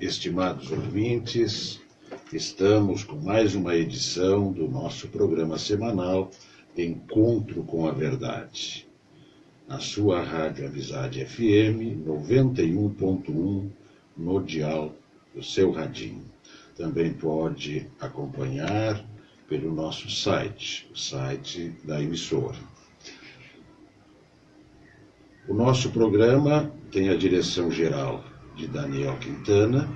Estimados ouvintes, estamos com mais uma edição do nosso programa semanal Encontro com a Verdade, na sua Rádio Amizade FM 91.1 no dial do seu radinho. Também pode acompanhar pelo nosso site, o site da emissora. O nosso programa tem a direção geral de Daniel Quintana,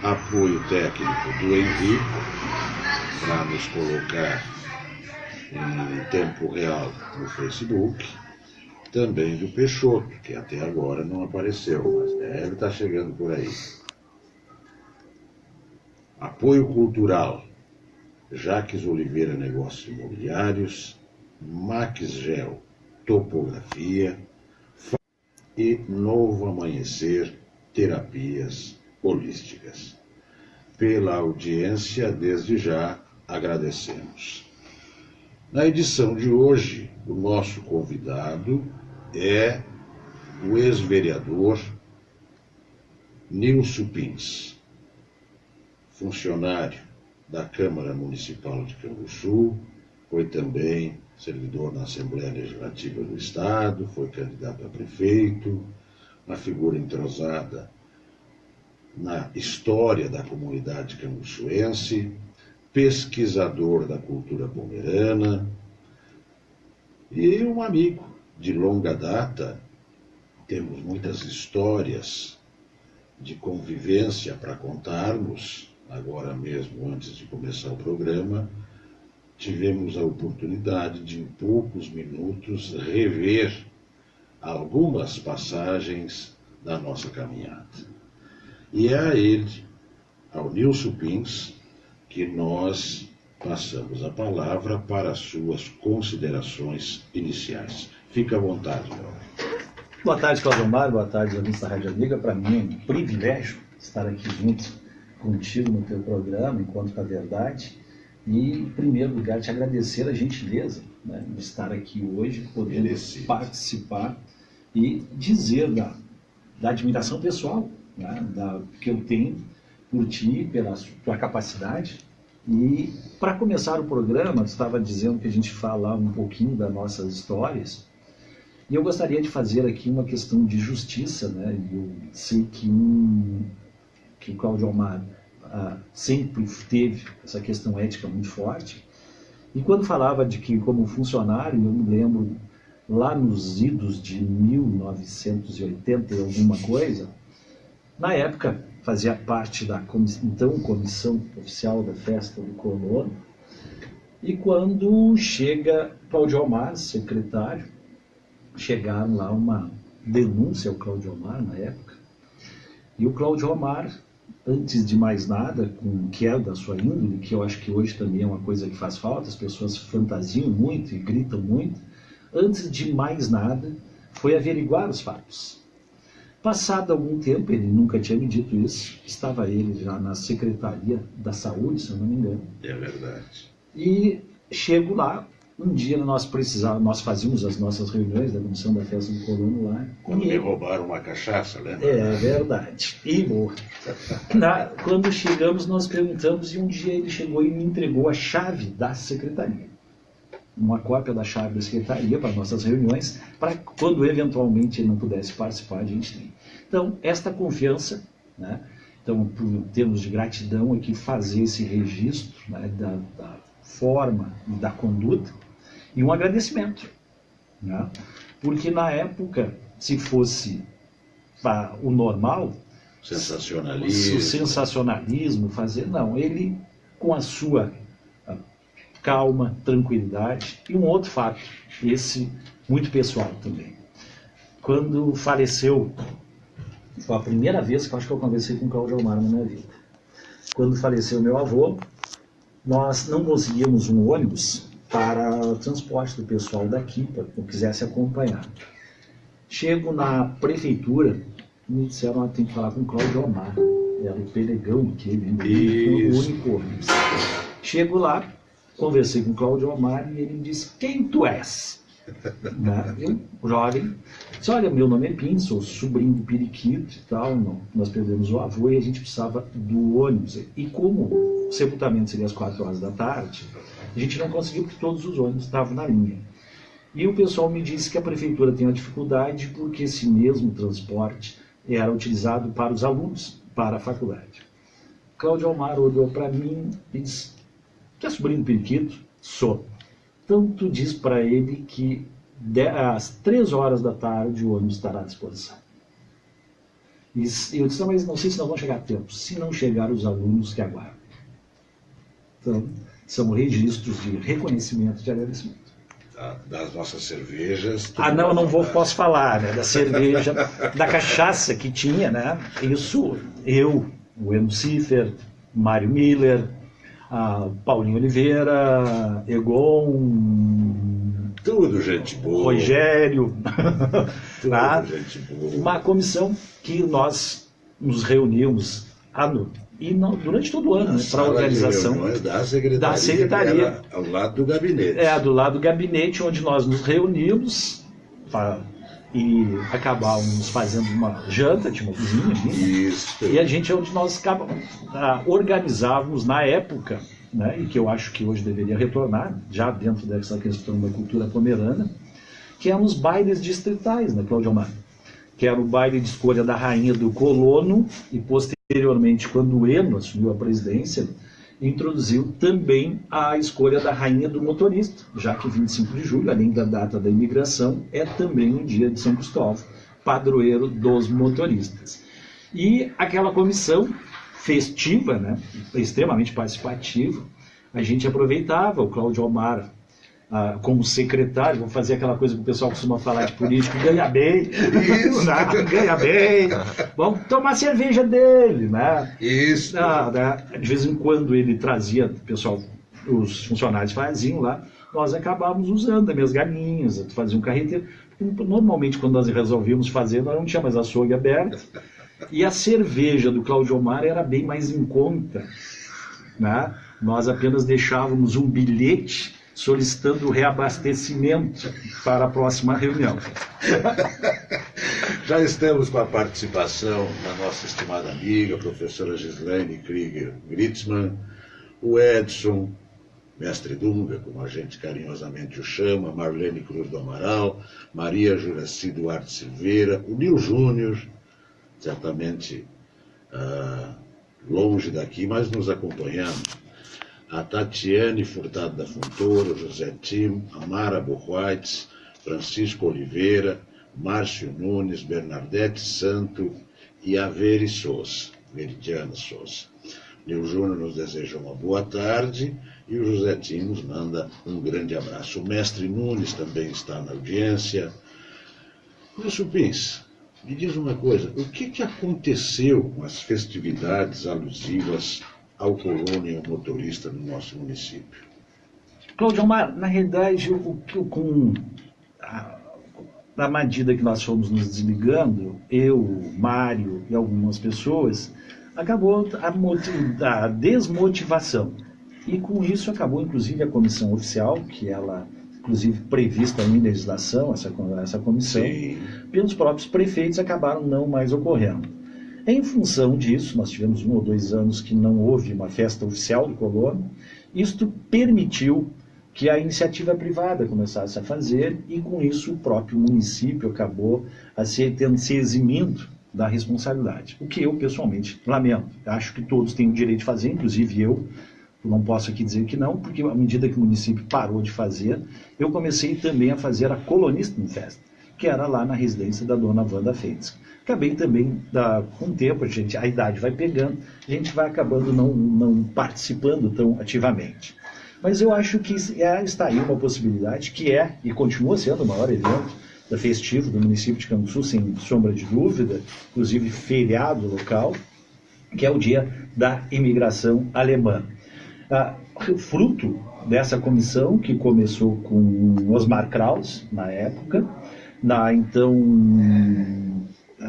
apoio técnico do Henrique, para nos colocar em tempo real no Facebook, também do Peixoto, que até agora não apareceu, mas deve estar chegando por aí. Apoio cultural, Jaques Oliveira Negócios Imobiliários, Max Gel Topografia e Novo Amanhecer Terapias Holísticas. Pela audiência, desde já, agradecemos. Na edição de hoje, o nosso convidado é o ex-vereador Nilson Pins, funcionário da Câmara Municipal de Canguçu, foi também servidor na Assembleia Legislativa do Estado, foi candidato a prefeito, uma figura entrosada na história da comunidade canguçuense, pesquisador da cultura pomerana e um amigo de longa data. Temos muitas histórias de convivência para contarmos. Agora mesmo, antes de começar o programa, tivemos a oportunidade de, em poucos minutos, rever algumas passagens da nossa caminhada. E é a ele, ao Nilson Pins, que nós passamos a palavra para as suas considerações iniciais. Fica à vontade, meu amigo. Boa tarde, Claudomar. Boa tarde, ouvintes da Rádio Amiga. Para mim é um privilégio estar aqui junto contigo no teu programa, Encontro com a Verdade. E, em primeiro lugar, te agradecer a gentileza, né, de estar aqui hoje, podendo participar e dizer da admiração pessoal, né, que eu tenho por ti, pela tua capacidade. E, para começar o programa, tu estava dizendo que a gente fala um pouquinho das nossas histórias, e eu gostaria de fazer aqui uma questão de justiça, né? Eu sei que o Cláudio Omar sempre teve essa questão ética muito forte, e quando falava de que, como funcionário, eu me lembro, lá nos idos de 1980 e alguma coisa, na época fazia parte da então Comissão Oficial da Festa do Colono, e quando chega Cláudio Omar, secretário, chegaram lá uma denúncia ao Cláudio Omar na época, e o Cláudio Omar, antes de mais nada, com o que é da sua índole, que eu acho que hoje também é uma coisa que faz falta, as pessoas fantasiam muito e gritam muito, antes de mais nada, foi averiguar os fatos. Passado algum tempo, ele nunca tinha me dito isso, estava ele já na Secretaria da Saúde, se eu não me engano. É verdade. E chego lá, um dia nós fazíamos as nossas reuniões da Comissão da Festa do Colono lá. Quando me roubaram uma cachaça, lembra? É verdade. E quando chegamos, nós perguntamos, e um dia ele chegou e me entregou a chave da secretaria. Uma cópia da chave da secretaria para nossas reuniões, para quando eventualmente ele não pudesse participar, a gente tem. Então, esta confiança, né? Então, por termos de gratidão aqui, fazer esse registro, né, da forma e da conduta, e um agradecimento, né? Porque na época, se fosse o normal, sensacionalismo, o sensacionalismo, fazer, não, ele com a sua calma, tranquilidade. E um outro fato, esse muito pessoal também. Quando faleceu, foi a primeira vez que eu acho que eu conversei com o Cláudio Omar na minha vida. Quando faleceu meu avô, nós não conseguíamos um ônibus para o transporte do pessoal daqui, para quem quisesse acompanhar. Chego na prefeitura, me disseram que tem que falar com o Cláudio Omar. Era o Pelegão, que ele o único ônibus. Chego lá, conversei com o Cláudio Omar e ele me disse: quem tu és? Né? Eu, jovem, disse, olha, meu nome é Pim, sou sobrinho do Periquito e tal, não, nós perdemos o avô e a gente precisava do ônibus. E como o sepultamento seria às 4 horas da tarde, a gente não conseguiu porque todos os ônibus estavam na linha. E o pessoal me disse que a prefeitura tem uma dificuldade porque esse mesmo transporte era utilizado para os alunos, para a faculdade. Cláudio Almar olhou para mim e disse, tu é sobrinho do Periquito? Sou. Então tu diz para ele que às 3 horas da tarde o ônibus estará à disposição. E eu disse, mas não sei se não vão chegar a tempo. Se não chegar, os alunos que aguardem. Então, são registros de reconhecimento, de agradecimento. Das nossas cervejas. Não posso falar, né? Da cerveja, da cachaça que tinha, né? Isso, eu, o Eno Ciffer, Mário Miller, Paulinho Oliveira, Egon, tudo gente boa. Rogério, tudo tá? Gente boa. Uma comissão que nós nos reunimos durante todo o ano, né, para a organização da secretaria ao lado do gabinete. Do lado do gabinete, onde nós nos reunimos e acabávamos fazendo uma janta, tinha uma cozinha ali. Isso. E a gente é onde nós organizávamos na época, né, e que eu acho que hoje deveria retornar, já dentro dessa questão da cultura pomerana, que eram os bailes distritais, né, Cláudio Almar? Que era o baile de escolha da rainha do colono e posteriormente, quando o Eno assumiu a presidência, introduziu também a escolha da rainha do motorista, já que 25 de julho, além da data da imigração, é também o dia de São Cristóvão, padroeiro dos motoristas. E aquela comissão festiva, né, extremamente participativa, a gente aproveitava o Cláudio Almar como secretário, vou fazer aquela coisa que o pessoal costuma falar de político, ganha bem, ganha bem, vamos tomar cerveja dele, né? Isso. De vez em quando ele trazia, o pessoal, os funcionários faziam lá, nós acabávamos usando as minhas galinhas, fazia um carreteiro. Normalmente, quando nós resolvíamos fazer, nós não tinha mais açougue aberto, e a cerveja do Cláudio Almar era bem mais em conta, né? Nós apenas deixávamos um bilhete solicitando o reabastecimento para a próxima reunião. Já estamos com a participação da nossa estimada amiga, a professora Gislaine Krieger Gritzmann, o Edson, mestre Dunga, como a gente carinhosamente o chama, Marlene Cruz do Amaral, Maria Juraci Duarte Silveira, o Nil Júnior, certamente longe daqui, mas nos acompanhando, a Tatiane Furtado da Fontoura, José Tim, Amara Buchweitz, Francisco Oliveira, Márcio Nunes, Bernadette Santo e a Veridiana Souza. Nil Júnior nos deseja uma boa tarde e o José Tim nos manda um grande abraço. O mestre Nunes também está na audiência. Professor Pins, me diz uma coisa, o que aconteceu com as festividades alusivas ao colono e ao motorista no nosso município? Cláudio Almar, na realidade, na medida que nós fomos nos desligando, eu, Mário e algumas pessoas, acabou a desmotivação. E com isso acabou, inclusive, a comissão oficial, que ela, inclusive, prevista em legislação, essa comissão, sim, pelos próprios prefeitos, acabaram não mais ocorrendo. Em função disso, nós tivemos 1 ou 2 anos que não houve uma festa oficial do colono. Isto permitiu que a iniciativa privada começasse a fazer e, com isso, o próprio município acabou se eximindo da responsabilidade. O que eu, pessoalmente, lamento. Acho que todos têm o direito de fazer, inclusive eu. Não posso aqui dizer que não, porque à medida que o município parou de fazer, eu comecei também a fazer a Colonista em Festa, que era lá na residência da dona Wanda Fentes. Acabei também, com o tempo, a idade vai pegando, a gente vai acabando não participando tão ativamente. Mas eu acho que está aí uma possibilidade, que é, e continua sendo o maior evento festivo do município de Canguçu, sem sombra de dúvida, inclusive feriado local, que é o dia da imigração alemã. Fruto dessa comissão, que começou com Osmar Kraus, na época, na então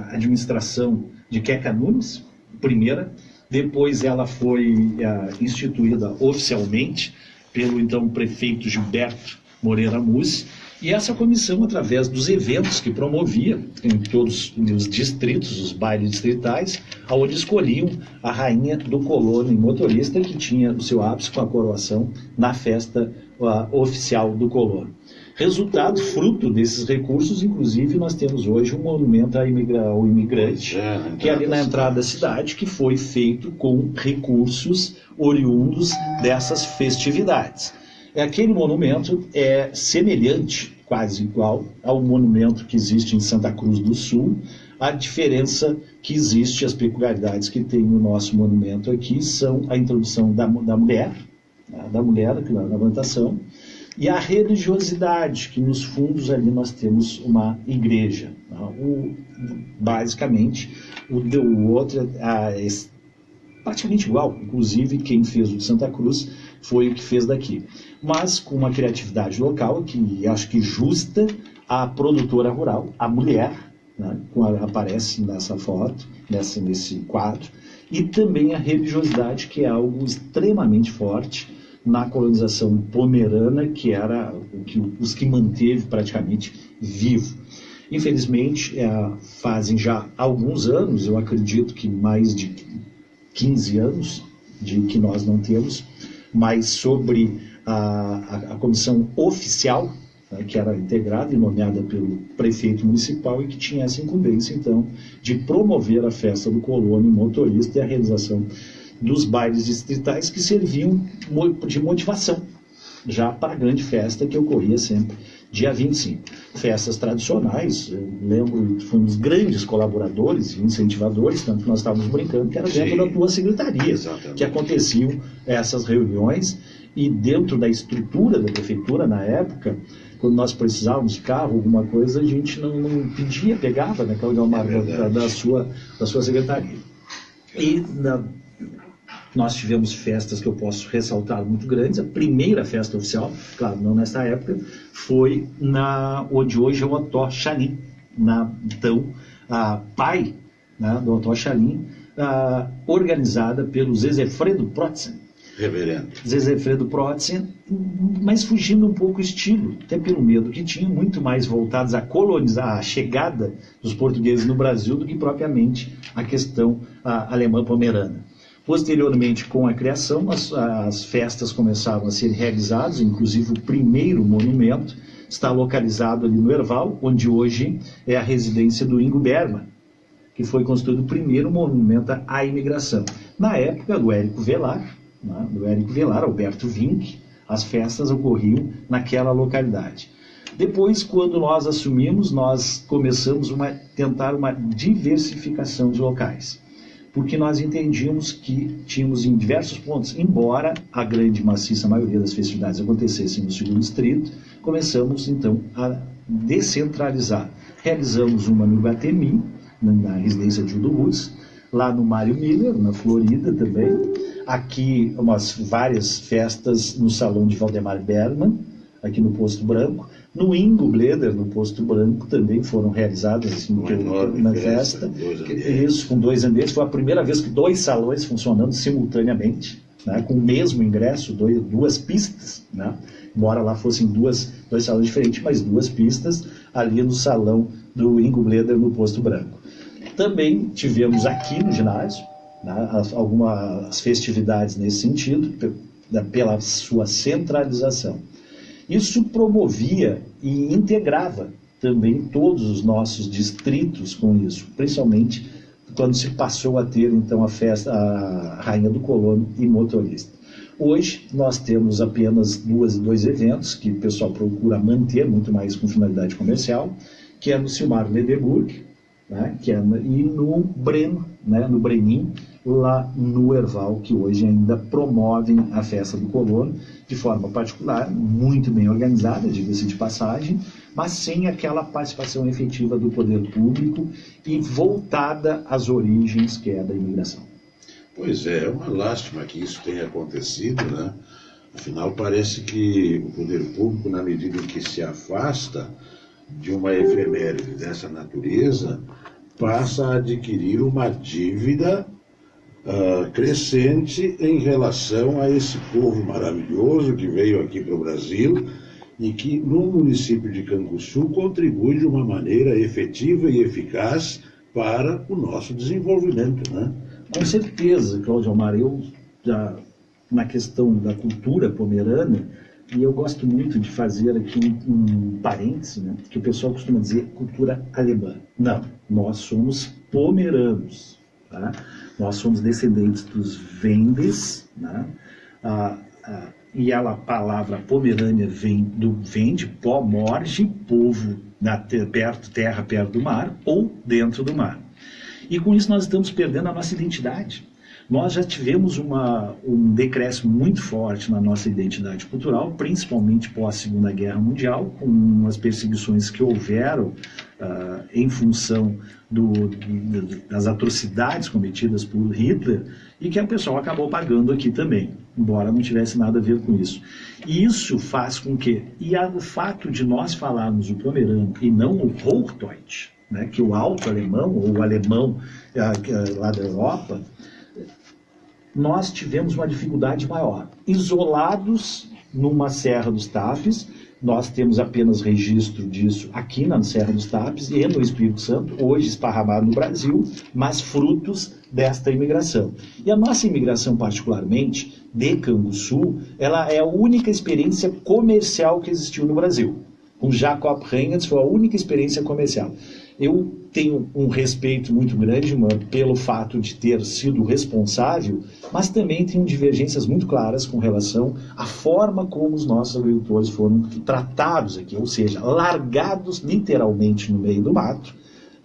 administração de Queca Nunes, primeira, depois ela foi instituída oficialmente pelo então prefeito Gilberto Moreira Mussi, E essa comissão, através dos eventos que promovia em todos os distritos, os bailes distritais, onde escolhiam a rainha do colono e motorista, que tinha o seu ápice com a coroação na festa oficial do colono. Resultado, fruto desses recursos, inclusive, nós temos hoje um monumento ao imigrante, que é ali na entrada da cidade, que foi feito com recursos oriundos dessas festividades. Aquele monumento é semelhante, quase igual, ao monumento que existe em Santa Cruz do Sul. A diferença que existe, as peculiaridades que tem no nosso monumento aqui, são a introdução da mulher, aqui na plantação, e a religiosidade, que nos fundos ali nós temos uma igreja. Basicamente, o outro é praticamente igual, inclusive quem fez o de Santa Cruz foi o que fez daqui. Mas com uma criatividade local, que acho que justa, a produtora rural, a mulher, né, aparece nessa foto, nesse quadro, e também a religiosidade, que é algo extremamente forte na colonização pomerana, que era os que manteve praticamente vivo. Infelizmente, fazem já alguns anos, eu acredito que mais de 15 anos, de que nós não temos, mas sobre a comissão oficial, né, que era integrada e nomeada pelo prefeito municipal e que tinha essa incumbência, então, de promover a festa do colono e motorista e a realização dos bailes distritais que serviam de motivação já para a grande festa que ocorria sempre dia 25. Festas tradicionais, eu lembro, fomos grandes colaboradores e incentivadores, tanto que nós estávamos brincando que era dentro da tua secretaria, que aconteciam essas reuniões, e dentro da estrutura da prefeitura na época, quando nós precisávamos de carro, alguma coisa, a gente não pedia, pegava, né, da sua secretaria. E nós tivemos festas que eu posso ressaltar muito grandes. A primeira festa oficial, claro, não nessa época, foi onde hoje é o Otó Chalim, então, pai, né, do Otó Chalim, organizada pelo Zezefredo Protzen. Reverendo Zezefredo Protzen, mas fugindo um pouco o estilo, até pelo medo que tinha, muito mais voltados a colonizar, a chegada dos portugueses no Brasil do que propriamente a questão alemã-pomerana. Posteriormente, com a criação, as festas começaram a ser realizadas, inclusive o primeiro monumento está localizado ali no Herval, onde hoje é a residência do Ingo Bergman, que foi construído o primeiro monumento à imigração. Na época do Érico Velar, Alberto Wink, as festas ocorriam naquela localidade. Depois, quando nós assumimos, nós começamos a tentar uma diversificação de locais, porque nós entendíamos que tínhamos em diversos pontos, embora a grande maciça maioria das festividades acontecessem no segundo distrito, começamos então a descentralizar. Realizamos uma no Iguatemi, na residência de Udo Woods, lá no Mário Miller, na Florida também, aqui várias festas no salão de Valdemar Bergman, aqui no Posto Branco, no Ingo Bleder, no Posto Branco, também foram realizadas assim, na festa. Isso, com 2 ambientes. Foi a primeira vez que 2 salões funcionando simultaneamente, né, com o mesmo ingresso, 2 pistas, né, embora lá fossem 2 salões diferentes, mas 2 pistas ali no salão do Ingo Bleder, no Posto Branco. Também tivemos aqui no ginásio, né, algumas festividades nesse sentido, pela sua centralização. Isso promovia e integrava também todos os nossos distritos com isso, principalmente quando se passou a ter então a festa, a Rainha do Colono e motorista. Hoje nós temos apenas 2 eventos que o pessoal procura manter muito mais com finalidade comercial, que é no Silmar Ledeburg, né, e no Breno, né, no Brenin, lá no Herval, que hoje ainda promovem a festa do colono de forma particular, muito bem organizada, diga-se de passagem, mas sem aquela participação efetiva do poder público e voltada às origens que é da imigração. Pois é uma lástima que isso tenha acontecido, né? Afinal, parece que o poder público, na medida em que se afasta de uma efeméride dessa natureza, passa a adquirir uma dívida crescente em relação a esse povo maravilhoso que veio aqui para o Brasil e que no município de Canguçu contribui de uma maneira efetiva e eficaz para o nosso desenvolvimento, né? Com certeza, Cláudio Almar, eu já na questão da cultura pomerana, e eu gosto muito de fazer aqui um parêntese, né, que o pessoal costuma dizer cultura alemã. Não, nós somos pomeranos, tá? Nós somos descendentes dos Wendes, né? E a palavra Pomerânia vem de pó, morge, povo terra perto do mar ou dentro do mar. E com isso nós estamos perdendo a nossa identidade. Nós já tivemos um decréscimo muito forte na nossa identidade cultural, principalmente pós-Segunda Guerra Mundial, com as perseguições que houveram em função das atrocidades cometidas por Hitler, e que o pessoal acabou pagando aqui também, embora não tivesse nada a ver com isso. E isso faz com que, o fato de nós falarmos o pomerano e não o Hochdeutsch, né, que o alto alemão, ou o alemão lá da Europa, nós tivemos uma dificuldade maior. Isolados numa Serra dos Tapes, nós temos apenas registro disso aqui na Serra dos Tapes e no Espírito Santo, hoje esparramado no Brasil, mas frutos desta imigração. E a nossa imigração, particularmente, de Canguçu, ela é a única experiência comercial que existiu no Brasil. Com Jacob Reinhardt foi a única experiência comercial. Eu tenho um respeito muito grande, pelo fato de ter sido responsável, mas também tenho divergências muito claras com relação à forma como os nossos agricultores foram tratados aqui, ou seja, largados literalmente no meio do mato,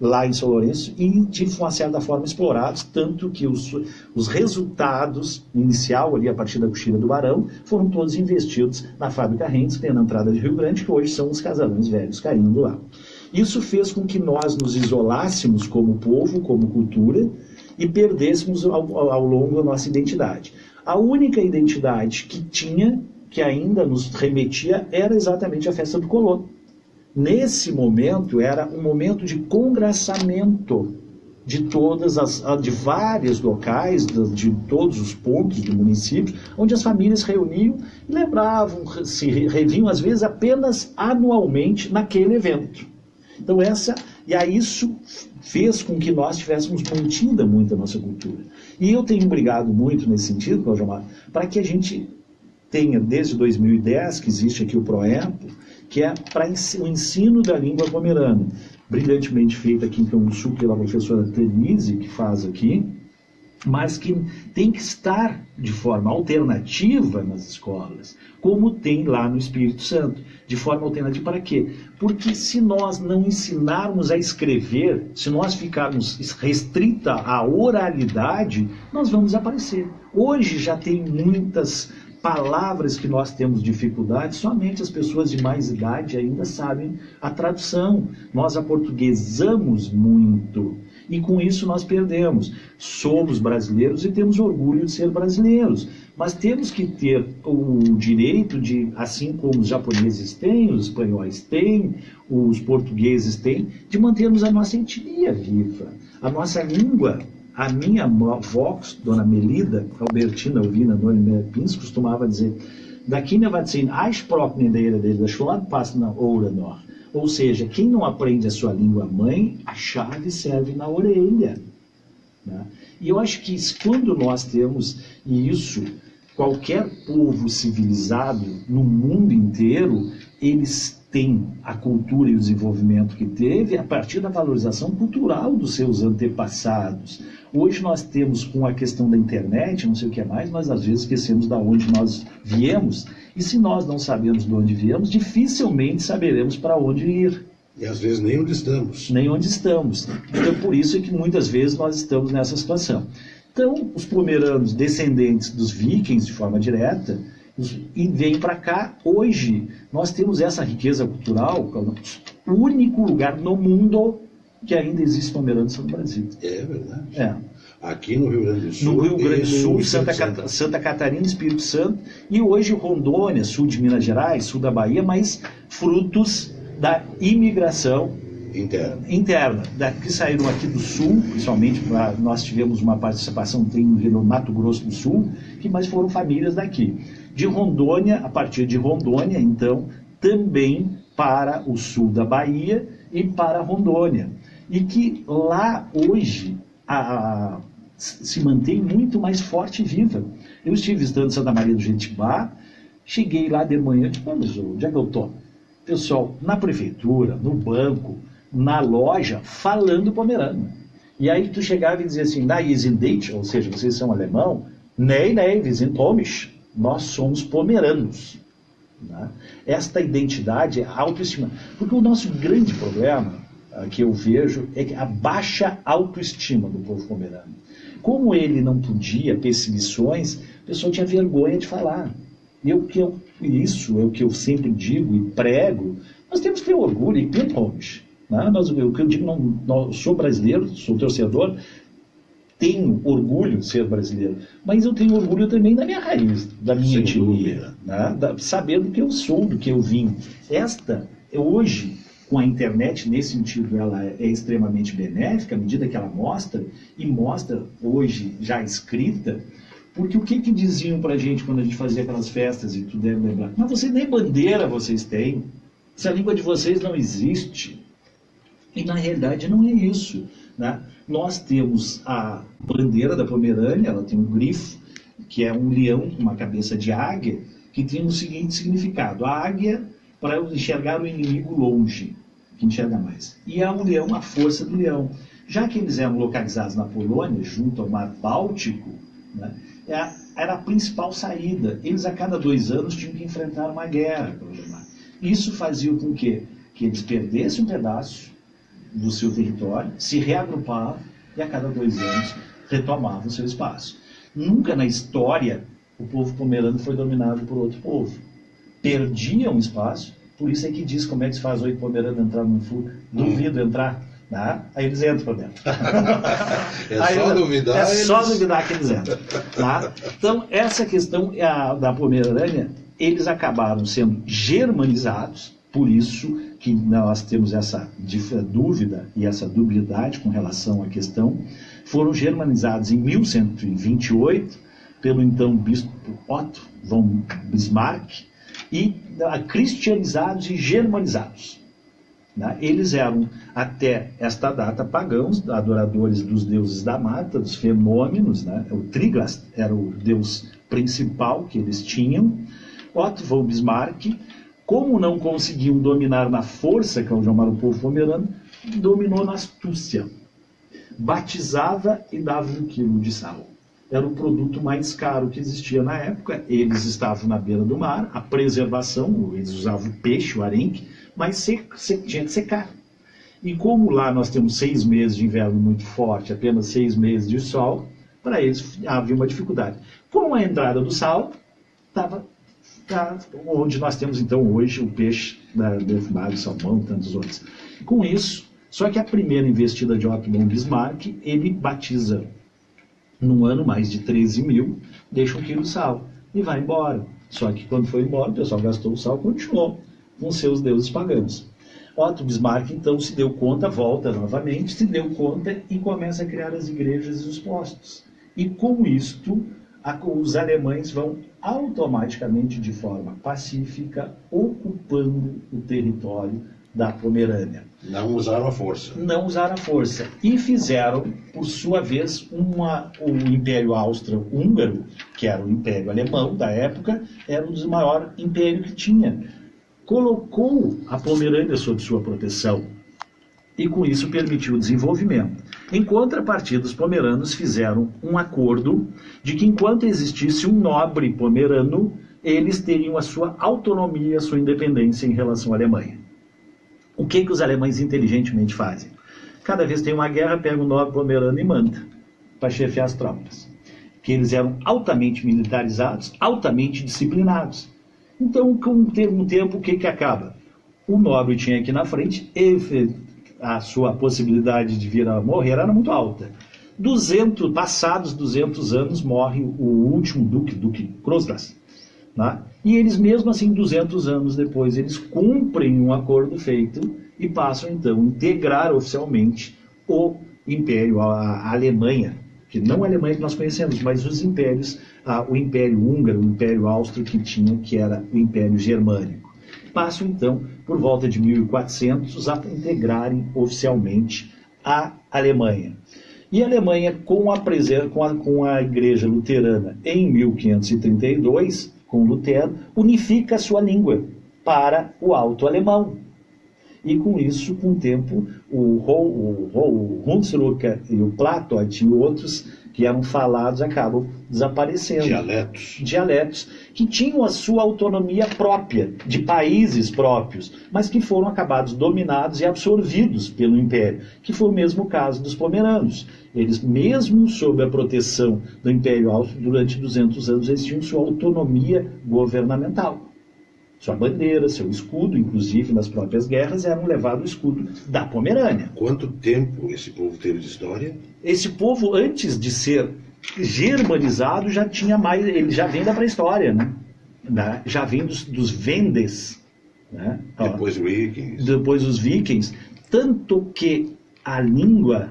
lá em São Lourenço, e de uma certa forma explorados, tanto que os resultados inicial ali a partir da coxilha do Barão foram todos investidos na fábrica Rentes, que tem na entrada de Rio Grande, que hoje são os casarões velhos caindo lá. Isso fez com que nós nos isolássemos como povo, como cultura, e perdêssemos ao longo da nossa identidade. A única identidade que tinha, que ainda nos remetia, era exatamente a festa do colono. Nesse momento, era um momento de congraçamento de vários locais, de todos os pontos do município, onde as famílias reuniam e lembravam, se reviam às vezes apenas anualmente naquele evento. Então isso fez com que nós tivéssemos mantida muito a nossa cultura. E eu tenho brigado muito nesse sentido, Cláudio Amaro, para que a gente tenha, desde 2010, que existe aqui o PROEMPO, que é para o ensino da língua pomerana, brilhantemente feito aqui em Canguçu pela professora Denise, que faz aqui, mas que tem que estar de forma alternativa nas escolas, como tem lá no Espírito Santo. De forma alternativa para quê? Porque se nós não ensinarmos a escrever, se nós ficarmos restrita à oralidade, nós vamos desaparecer. Hoje já tem muitas palavras que nós temos dificuldade, somente as pessoas de mais idade ainda sabem a tradução. Nós aportuguesamos muito e com isso nós perdemos. Somos brasileiros e temos orgulho de ser brasileiros, mas temos que ter o direito de, assim como os japoneses têm, os espanhóis têm, os portugueses têm, de mantermos a nossa etnia viva, a nossa língua. A minha avó, Dona Melida Albertina Alvina Norimer Pins, costumava dizer: daqui na vacina, a própria ideia dele, da Schulad passa na oura nor. Ou seja, quem não aprende a sua língua mãe, a chave serve na orelha. Né? E eu acho que quando nós temos isso, qualquer povo civilizado no mundo inteiro, eles têm a cultura e o desenvolvimento que teve a partir da valorização cultural dos seus antepassados. Hoje nós temos, com a questão da internet, não sei o que é mais, mas às vezes esquecemos de onde nós viemos, e se nós não sabemos de onde viemos, dificilmente saberemos para onde ir. E às vezes nem onde estamos. Nem onde estamos. Então por isso é que muitas vezes nós estamos nessa situação. Então os pomeranos, descendentes dos vikings de forma direta, e vêm para cá. Hoje nós temos essa riqueza cultural, o único lugar no mundo que ainda existe pomeranos no Brasil. É verdade. É. Aqui no Rio Grande do Sul. No Rio Grande do Sul, Santa Catarina, Espírito Santo, e hoje Rondônia, sul de Minas Gerais, sul da Bahia, mas frutos da imigração interna. Que saíram aqui do sul, principalmente, nós tivemos uma participação no Mato Grosso do Sul, mas foram famílias daqui. De Rondônia, a partir de Rondônia, então, também para o sul da Bahia e para Rondônia. E que lá hoje se mantém muito mais forte e viva. Eu estive visitando Santa Maria do Jetibá, cheguei lá de manhã, tipo, onde é que eu estou? Pessoal, na prefeitura, no banco, na loja, falando pomerano. E aí tu chegava e dizia assim, na Isindate, ou seja, vocês são alemão, nei, wir sind Pomisch, nós somos pomeranos. Né? Esta identidade é autoestima. Porque o nosso grande problema que eu vejo é a baixa autoestima do povo pomerano. Como ele não podia perseguições, o pessoal tinha vergonha de falar. Isso é o que eu sempre digo e prego. Nós temos que ter orgulho e Pinpoint. Né? O que eu digo, não sou brasileiro, sou torcedor, tenho orgulho de ser brasileiro, mas eu tenho orgulho também da minha raiz, da minha etnia, né? Sabendo que eu sou, do que eu vim. Hoje, com a internet, nesse sentido, ela é extremamente benéfica, à medida que ela mostra, e mostra hoje já escrita, porque o que diziam pra gente quando a gente fazia aquelas festas, e tu deve lembrar, mas vocês nem bandeira vocês têm, essa língua de vocês não existe. E na realidade não é isso. Né? Nós temos a bandeira da Pomerânia, ela tem um grifo, que é um leão com uma cabeça de águia, que tem o seguinte significado. A águia, para enxergar o inimigo longe, que enxerga mais. E o leão, a força do leão. Já que eles eram localizados na Polônia, junto ao Mar Báltico, né, era a principal saída. Eles, a cada 2 anos, tinham que enfrentar uma guerra. Isso fazia com que eles perdessem um pedaço do seu território, se reagrupavam e a cada 2 anos retomavam o seu espaço. Nunca na história o povo pomerano foi dominado por outro povo. Perdiam um espaço, por isso é que diz como é que se faz 8 pomeranos entrar num furco. Duvido entrar. Tá? Aí eles entram para dentro. Só duvidar que eles entram. Tá? Então, essa questão da Pomerânia, eles acabaram sendo germanizados, por isso que nós temos essa dúvida e essa dubiedade com relação à questão. Foram germanizados em 1128 pelo então bispo Otto von Bismarck e cristianizados e germanizados. Eles eram, até esta data, pagãos, adoradores dos deuses da mata, dos fenômenos. O Triglas era o deus principal que eles tinham. Otto von Bismarck, como não conseguiam dominar na força, que é o chamado povo pomerano, dominou na astúcia. Batizava e dava 1 quilo de sal. Era o produto mais caro que existia na época. Eles estavam na beira do mar, a preservação, eles usavam o peixe, o arenque, mas tinha que secar. E como lá nós temos 6 meses de inverno muito forte, apenas 6 meses de sol, para eles havia uma dificuldade. Com a entrada do sal, estava onde nós temos então hoje o peixe defumado, salmão e tantos outros. Com isso, só que a primeira investida de Otto von Bismarck, ele batiza num ano mais de 13 mil, deixa 1 quilo de sal e vai embora. Só que quando foi embora, o pessoal gastou o sal, continuou com seus deuses pagãos. Otto Bismarck então se deu conta, volta novamente, se deu conta e começa a criar as igrejas e os postos. E com isto, os alemães vão automaticamente, de forma pacífica, ocupando o território da Pomerânia. Não usaram a força. Não usaram a força. E fizeram, por sua vez, o Império Austro-Húngaro, que era o Império Alemão da época, era o maior império que tinha. Colocou a Pomerânia sob sua proteção e com isso permitiu o desenvolvimento. Em contrapartida, os pomeranos fizeram um acordo de que enquanto existisse um nobre pomerano, eles teriam a sua autonomia, a sua independência em relação à Alemanha. O que os alemães inteligentemente fazem? Cada vez que tem uma guerra, pega um nobre pomerano e manda para chefiar as tropas. Que eles eram altamente militarizados, altamente disciplinados. Então, com um tempo, o que acaba? O nobre tinha aqui na frente, a sua possibilidade de vir a morrer era muito alta. Passados 200 anos, morre o último Duque Kroslas. Né? E eles, mesmo assim, 200 anos depois, eles cumprem um acordo feito e passam, então, a integrar oficialmente o Império, a Alemanha, que não a Alemanha que nós conhecemos, mas os impérios, o Império Húngaro, o Império Áustrio que tinha, que era o Império Germânico. passam então, por volta de 1400, a integrarem oficialmente a Alemanha. E a Alemanha, com a Igreja Luterana em 1532, com Lutero, unifica a sua língua para o alto alemão. E com isso, com o tempo, o Hunsrück e o Plattdeutsch e outros que eram falados acabam desaparecendo. Dialetos que tinham a sua autonomia própria, de países próprios, mas que foram acabados dominados e absorvidos pelo Império, que foi o mesmo caso dos pomeranos. Eles, mesmo sob a proteção do Império Austro, durante 200 anos, eles tinham sua autonomia governamental. Sua bandeira, seu escudo, inclusive nas próprias guerras, eram levados o escudo da Pomerânia. Quanto tempo esse povo teve de história? Esse povo, antes de ser germanizado, já tinha mais, ele já vem da pré-história, né? Já vem dos Vendes, né? Depois os Vikings. Tanto que a língua,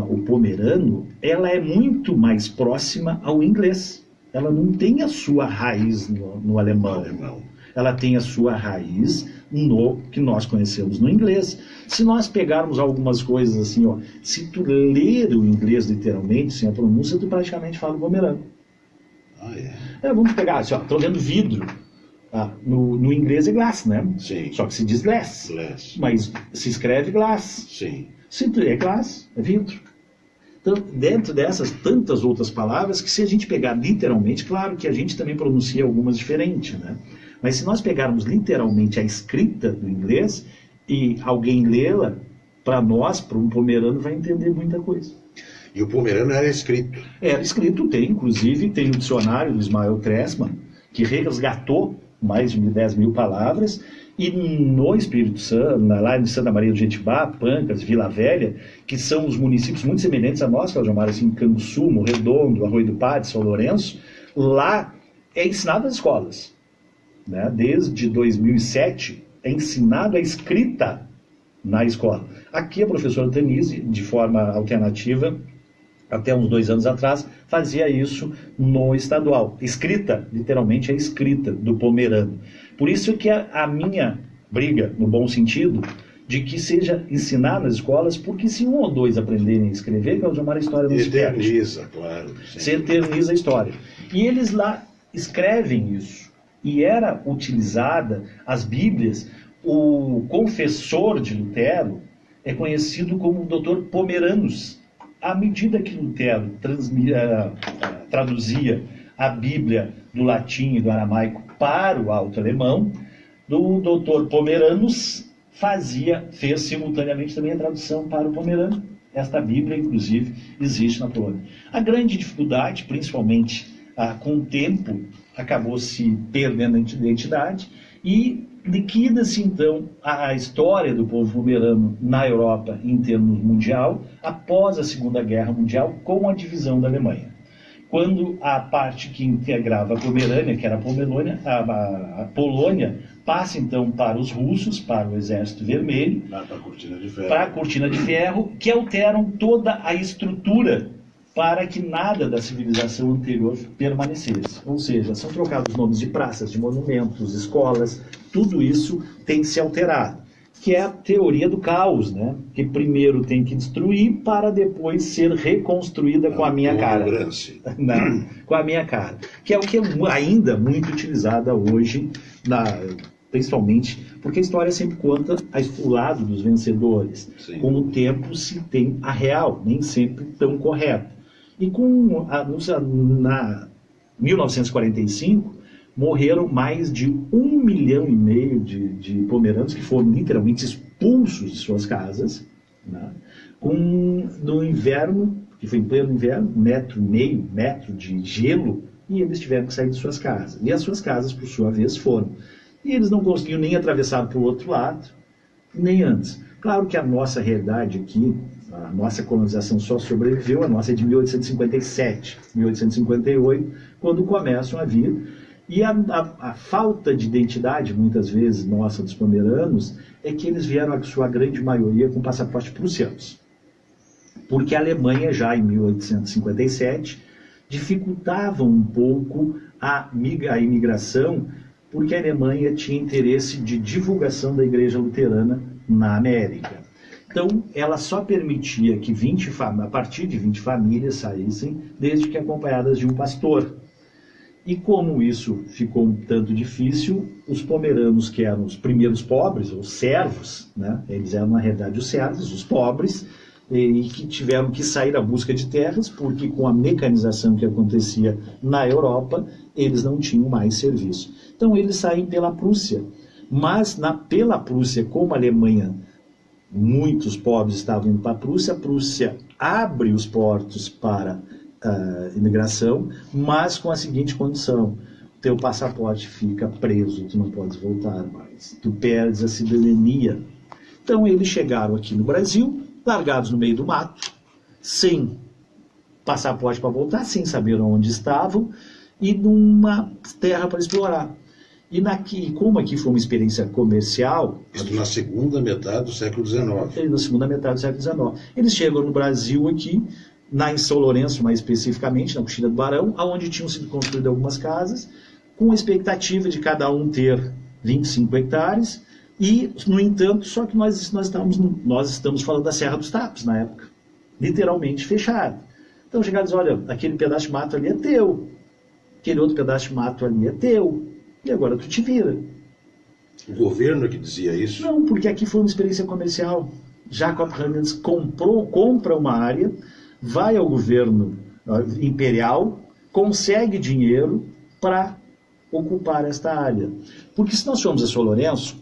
o pomerano, ela é muito mais próxima ao inglês. Ela não tem a sua raiz no alemão. Ela tem a sua raiz no que nós conhecemos no inglês. Se nós pegarmos algumas coisas assim, se tu ler o inglês literalmente, sem a pronúncia, tu praticamente fala o pomerano. Vamos pegar, assim, estou lendo vidro. No inglês é glass, né? Sim. Só que se diz glass. Mas se escreve glass. Sim. Se é glass, é vidro. Então, dentro dessas tantas outras palavras, que se a gente pegar literalmente, claro que a gente também pronuncia algumas diferentes, né? Mas se nós pegarmos literalmente a escrita do inglês e alguém lê-la, para nós, para um pomerano, vai entender muita coisa. E o pomerano era escrito? Era escrito, inclusive tem o dicionário do Ismael Kressmann, que resgatou mais de 10 mil palavras, e no Espírito Santo, lá em Santa Maria do Jetibá, Pancas, Vila Velha, que são os municípios muito semelhantes a nós, Claudio Amaro, assim, Canguçu, Morredondo, Arroio do Padre, São Lourenço, lá é ensinado nas escolas. Né? Desde 2007 é ensinado a escrita na escola. Aqui a professora Tanise, de forma alternativa, até uns 2 anos atrás, fazia isso no estadual. Escrita, literalmente, é escrita do pomerano. Por isso que a minha briga, no bom sentido, de que seja ensinado nas escolas, porque se 1 ou 2 aprenderem a escrever, Claudio Amaro, a história não se perde. Eterniza, claro. Se eterniza a história. E eles lá escrevem isso. E era utilizada as Bíblias. O confessor de Lutero é conhecido como o Dr. Pomeranus. À medida que Lutero traduzia a Bíblia do latim e do aramaico para o alto alemão, o Dr. Pomeranus fez simultaneamente também a tradução para o pomerano. Esta Bíblia, inclusive, existe na Polônia. A grande dificuldade, principalmente com o tempo, acabou se perdendo a identidade e liquida-se então a história do povo pomerano na Europa em termos mundial após a Segunda Guerra Mundial com a divisão da Alemanha. Quando a parte que integrava a Pomerânia, que era a Polônia, passa então para os russos, para o Exército Vermelho, para a Cortina de Ferro, que alteram toda a estrutura para que nada da civilização anterior permanecesse. Ou seja, são trocados nomes de praças, de monumentos, escolas, tudo isso tem que ser alterado, que é a teoria do caos, né? Que primeiro tem que destruir para depois ser reconstruída com a minha cara. Não, com a minha cara. Que é o que é ainda muito utilizada hoje, principalmente porque a história sempre conta o lado dos vencedores. Sim. Com o tempo se tem a real, nem sempre tão correta. E na 1945, morreram mais de 1,5 milhão de pomeranos que foram literalmente expulsos de suas casas, né? No inverno, que foi em pleno inverno, 1,5 metro de gelo, e eles tiveram que sair de suas casas. E as suas casas, por sua vez, foram. E eles não conseguiam nem atravessar para o outro lado, nem antes. Claro que a nossa realidade aqui, a nossa colonização só sobreviveu, a nossa é de 1857, 1858, quando começam a vir. E a falta de identidade, muitas vezes, nossa, dos pomeranos, é que eles vieram, a sua grande maioria, com passaporte prussianos. Porque a Alemanha, já em 1857, dificultava um pouco a imigração porque a Alemanha tinha interesse de divulgação da Igreja Luterana na América. Então, ela só permitia que a partir de 20 famílias saíssem, desde que acompanhadas de um pastor. E como isso ficou um tanto difícil, os pomeranos, que eram os primeiros pobres, os servos, né? Eles eram, na realidade, os servos, os pobres, e que tiveram que sair à busca de terras, porque com a mecanização que acontecia na Europa, eles não tinham mais serviço. Então eles saem pela Prússia, mas pela Prússia, como a Alemanha, muitos pobres estavam indo para a Prússia abre os portos para a imigração, mas com a seguinte condição: teu passaporte fica preso, tu não podes voltar mais, tu perdes a cidadania. Então eles chegaram aqui no Brasil, largados no meio do mato, sem passaporte para voltar, sem saber onde estavam, e numa terra para explorar. E como aqui foi uma experiência comercial... Isso na segunda metade do século XIX. Na segunda metade do século XIX. Eles chegam no Brasil aqui, em São Lourenço mais especificamente, na Coxilha do Barão, onde tinham sido construídas algumas casas, com a expectativa de cada um ter 25 hectares, e, no entanto, só que nós estamos falando da Serra dos Tapes, na época, literalmente fechada. Então chegaram e dizem, olha, aquele pedaço de mato ali é teu, aquele outro pedaço de mato ali é teu, e agora tu te vira. O governo é que dizia isso? Não, porque aqui foi uma experiência comercial. Jacob Hangels compra uma área, vai ao governo imperial, consegue dinheiro para ocupar esta área. Porque se nós formos a São Lourenço,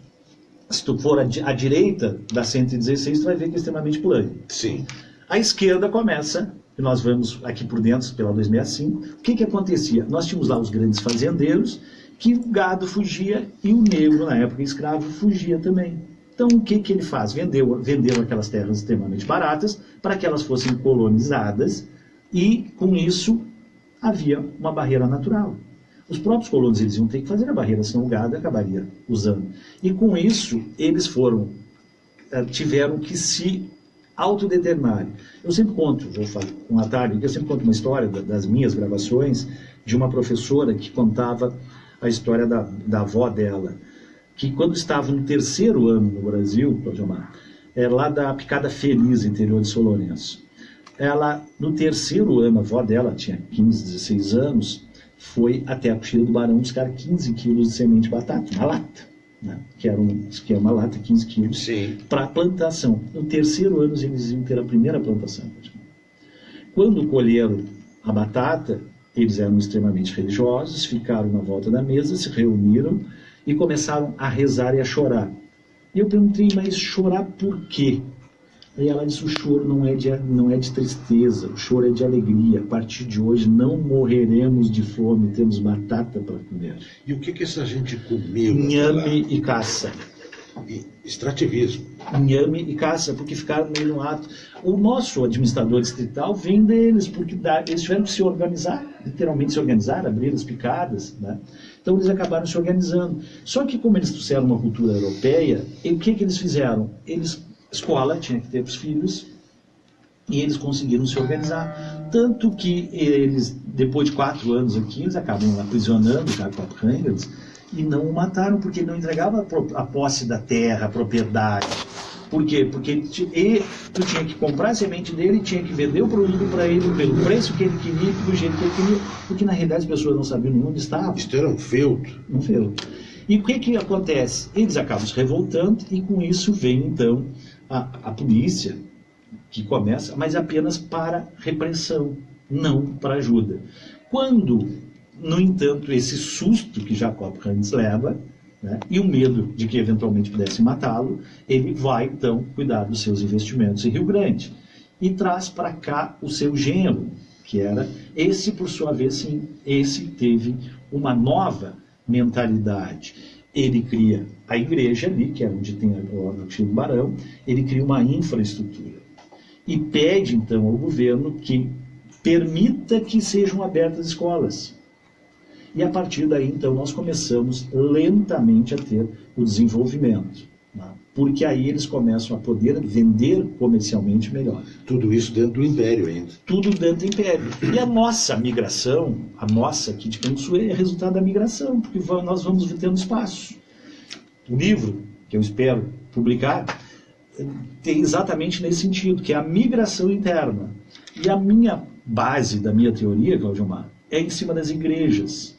se tu for à direita da 116, tu vai ver que é extremamente plano. Sim. A esquerda começa, e nós vamos aqui por dentro, pela 265, o que acontecia? Nós tínhamos lá os grandes fazendeiros, que o gado fugia e o negro, na época escravo, fugia também. Então o que ele faz? Vendeu aquelas terras extremamente baratas para que elas fossem colonizadas, e com isso havia uma barreira natural. Os próprios colonos eles iam ter que fazer a barreira, senão o gado acabaria usando. E com isso, eles tiveram que se autodeterminarem. Eu sempre conto, vou falar com a tarde, eu sempre conto uma história das minhas gravações, de uma professora que contava a história da avó dela, que quando estava no 3º ano no Brasil, lá da Picada Feliz, interior de São Lourenço. Ela, no 3º ano, a avó dela tinha 15, 16 anos, foi até a Coxilha do Barão buscar 15 quilos de semente de batata, uma lata, né? que é uma lata, 15 quilos, para plantação. No 3º ano eles iam ter a primeira plantação. Quando colheram a batata, eles eram extremamente religiosos, ficaram na volta da mesa, se reuniram e começaram a rezar e a chorar. E eu perguntei, mas chorar por quê? E ela disse, o choro não é de tristeza, o choro é de alegria. A partir de hoje não morreremos de fome, temos batata para comer. E o que essa gente comeu? Inhame e caça. Extrativismo. Inhame e caça, porque ficaram meio no ato. O nosso administrador distrital vem deles, porque eles tiveram que se organizar, literalmente se organizar, abrir as picadas, né? Então eles acabaram se organizando. Só que como eles trouxeram uma cultura europeia, o que eles fizeram? Escola tinha que ter os filhos, e eles conseguiram se organizar. Tanto que eles, depois de 4 anos aqui, eles acabam aprisionando o Jacob Hangels e não o mataram, porque ele não entregava a posse da terra, a propriedade. Por quê? Porque tu tinha que comprar a semente dele e tinha que vender o produto para ele pelo preço que ele queria e do jeito que ele queria, porque na realidade as pessoas não sabiam nem onde estavam. Isso era um feudo. Um feudo. E o que acontece? Eles acabam se revoltando e com isso vem então a polícia, que começa, mas apenas para repressão, não para ajuda. Quando, no entanto, esse susto que Jacob Hangels leva, né, e o medo de que eventualmente pudesse matá-lo, ele vai então cuidar dos seus investimentos em Rio Grande e traz para cá o seu genro, que era esse, por sua vez, sim, esse teve uma nova mentalidade. Ele cria a igreja ali, que é onde tem o Coxilha do Barão, ele cria uma infraestrutura e pede então ao governo que permita que sejam abertas escolas. E a partir daí então nós começamos lentamente a ter o desenvolvimento. né? Porque aí eles começam a poder vender comercialmente melhor. Tudo isso dentro do Império ainda. Tudo dentro do Império. E a nossa migração, a nossa aqui de Canguçu, é resultado da migração, porque nós vamos tendo espaço. O livro, que eu espero publicar, tem exatamente nesse sentido, que é a migração interna. E a minha base da minha teoria, Cláudio Mar, é em cima das igrejas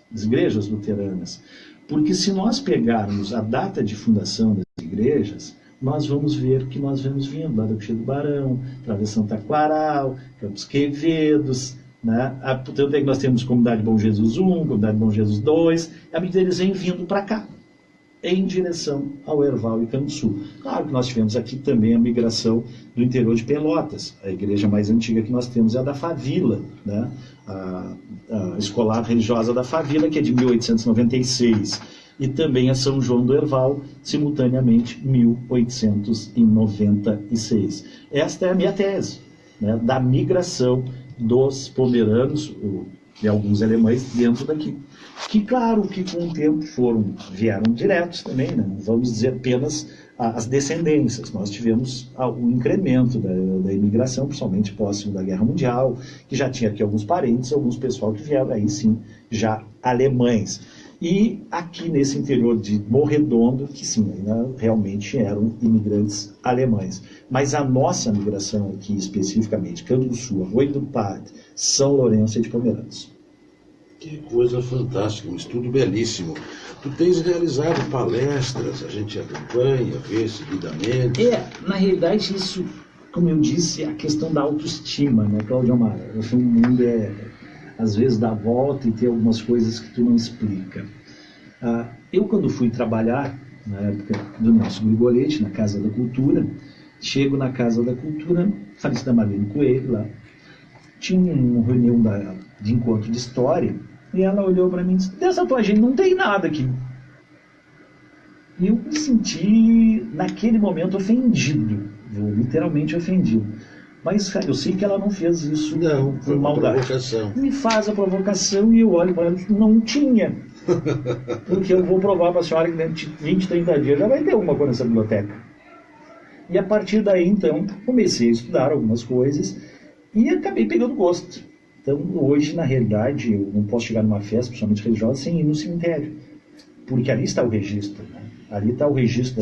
luteranas. Porque se nós pegarmos a data de fundação das igrejas, nós vamos ver que nós vamos vindo lá do Coxilha do Barão, Travessão Taquaral, Campos Quevedos, né? Tanto é que nós temos Comunidade Bom Jesus 1, Comunidade Bom Jesus 2, à medida eles vêm vindo para cá, em direção ao Herval e Canguçu. Claro que nós tivemos aqui também a migração do interior de Pelotas. A igreja mais antiga que nós temos é a da Favila, né? A escolar religiosa da Favila, que é de 1896. E também a São João do Herval, simultaneamente, 1896. Esta é a minha tese, né? Da migração dos pomeranos, e alguns alemães dentro daqui. Que, claro, que com o tempo vieram diretos também, né? Não vamos dizer apenas as descendências. Nós tivemos um incremento da imigração, principalmente próximo da Guerra Mundial, que já tinha aqui alguns parentes, alguns pessoal que vieram, aí sim, já alemães. E aqui nesse interior de Morredondo, que sim, realmente eram imigrantes alemães. Mas a nossa migração aqui, especificamente, Canguçu, Arroio do Padre, São Lourenço e de Pomeranos. Que coisa fantástica, um estudo belíssimo. Tu tens realizado palestras, a gente acompanha, vê seguidamente. Na realidade, isso, como eu disse, é a questão da autoestima, né, Cláudio Amara? O mundo às vezes dá volta e tem algumas coisas que tu não explica. Eu, quando fui trabalhar, na época do Nelson Grigolete, na Casa da Cultura, chego na Casa da Cultura, falecida Marlene Coelho lá, tinha uma reunião de encontro de história, e ela olhou para mim e disse: dessa tua gente não tem nada aqui. E eu me senti, naquele momento, ofendido, literalmente ofendido. Mas eu sei que ela não fez isso por maldade. Provocação. Me faz a provocação e eu olho para ela e digo: não tinha. Porque eu vou provar para a senhora que dentro de 20, 30 dias já vai ter uma coisa nessa biblioteca. E a partir daí, então, comecei a estudar algumas coisas e acabei pegando gosto. Então, hoje, na realidade, eu não posso chegar numa festa, principalmente religiosa, sem ir no cemitério. Porque ali está o registro. Né? Ali está o registro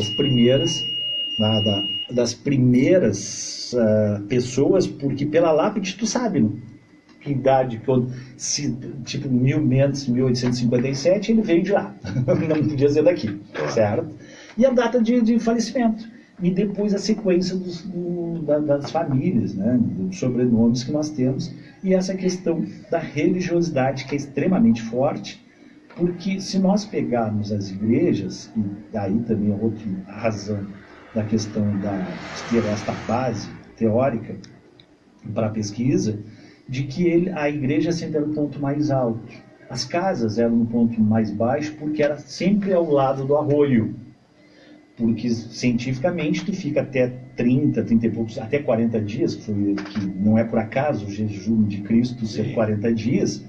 das primeiras pessoas, porque pela lápide tu sabe, né? Que idade, tipo 1857, ele veio de lá. Não podia ser daqui, certo? E a data de falecimento. E depois a sequência das famílias, né? Dos sobrenomes que nós temos. E essa questão da religiosidade, que é extremamente forte, porque se nós pegarmos as igrejas, e daí também é outra razão da questão de ter esta base teórica para a pesquisa, de que a igreja sempre era o ponto mais alto. As casas eram no ponto mais baixo porque era sempre ao lado do arroio. Porque cientificamente tu fica até 30 e poucos, até 40 dias, que não é por acaso o jejum de Cristo ser 40 dias,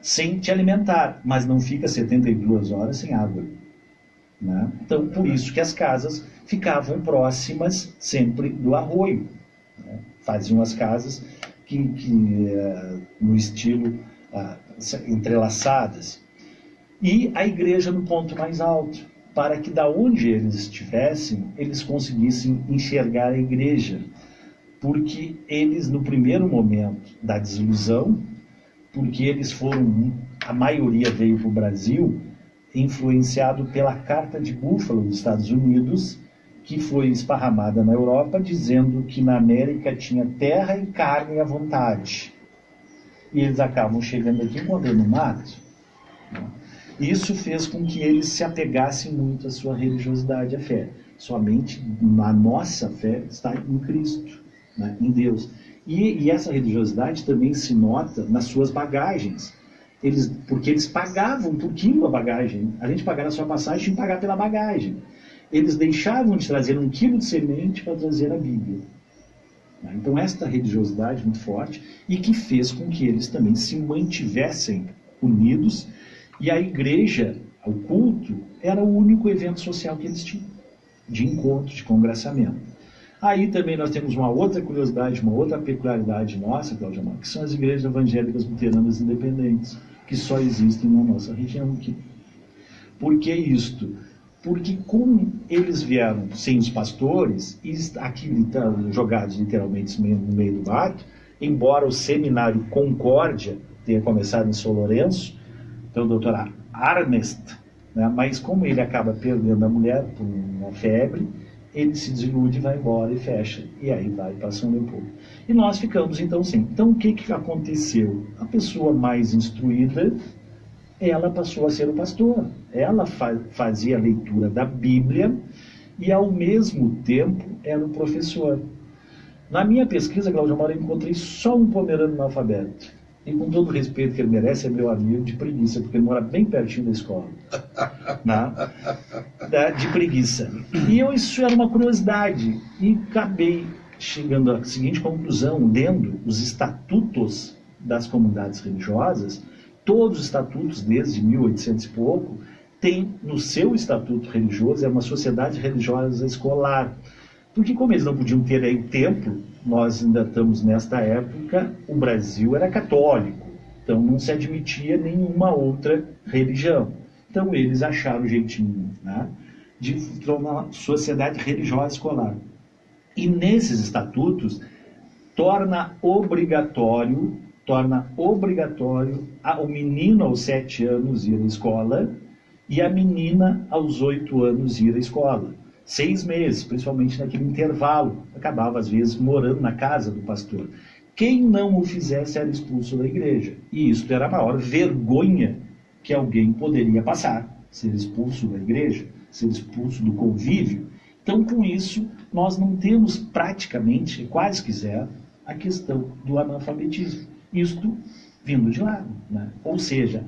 sem te alimentar, mas não fica 72 horas sem água. Né? Então, por isso que as casas ficavam próximas sempre do arroio. Né? Faziam as casas no estilo entrelaçadas. E a igreja no ponto mais alto, para que da onde eles estivessem, eles conseguissem enxergar a igreja. Porque eles, no primeiro momento da desilusão, porque eles a maioria veio para o Brasil, influenciado pela Carta de Búfalo dos Estados Unidos, que foi esparramada na Europa, dizendo que na América tinha terra e carne à vontade. E eles acabam chegando aqui encontrando mato. Isso fez com que eles se apegassem muito à sua religiosidade, à fé. Somente a nossa fé está em Cristo, né? Em Deus. E essa religiosidade também se nota nas suas bagagens. Porque eles pagavam por quilo a bagagem. A gente pagar a sua passagem tinha que pagar pela bagagem. Eles deixavam de trazer 1 quilo de semente para trazer a Bíblia. Então esta religiosidade muito forte, e que fez com que eles também se mantivessem unidos, e a igreja, o culto, era o único evento social que eles tinham. de encontro, de congressamento. Aí também nós temos uma outra curiosidade, uma outra peculiaridade nossa, Cláudia Amaro, que são as igrejas evangélicas luteranas independentes, que só existem na nossa região aqui. Por que isto? Porque como eles vieram sem os pastores, e aqui jogados literalmente no meio do mato, embora o seminário Concórdia tenha começado em São Lourenço, então o doutor Arnest, né, mas como ele acaba perdendo a mulher por uma febre, ele se desilude, vai embora e fecha, e aí vai para São Leopoldo. E nós ficamos então sem. Então o que aconteceu? A pessoa mais instruída, ela passou a ser o pastor. Ela fazia a leitura da Bíblia e ao mesmo tempo era o professor. Na minha pesquisa, Cláudio Amaro, eu encontrei só um pomerano analfabeto. E com todo o respeito que ele merece, é meu amigo de preguiça, porque ele mora bem pertinho da escola. Né? De preguiça. E isso era uma curiosidade. E acabei chegando à seguinte conclusão, lendo os estatutos das comunidades religiosas. Todos os estatutos, desde 1800 e pouco, têm no seu estatuto religioso, é uma sociedade religiosa escolar. Porque como eles não podiam ter aí templo, nós ainda estamos nesta época, o Brasil era católico, então não se admitia nenhuma outra religião. Então eles acharam o jeitinho, né, de tornar uma sociedade religiosa escolar. E nesses estatutos torna obrigatório o menino aos 7 anos ir à escola e a menina aos 8 anos ir à escola. 6 meses, principalmente naquele intervalo. Acabava, às vezes, morando na casa do pastor. Quem não o fizesse era expulso da igreja. E isso era a maior vergonha que alguém poderia passar. Ser expulso da igreja, ser expulso do convívio. Então, com isso, nós não temos praticamente, quase quiser, a questão do analfabetismo. Isto vindo de lá, né? Ou seja,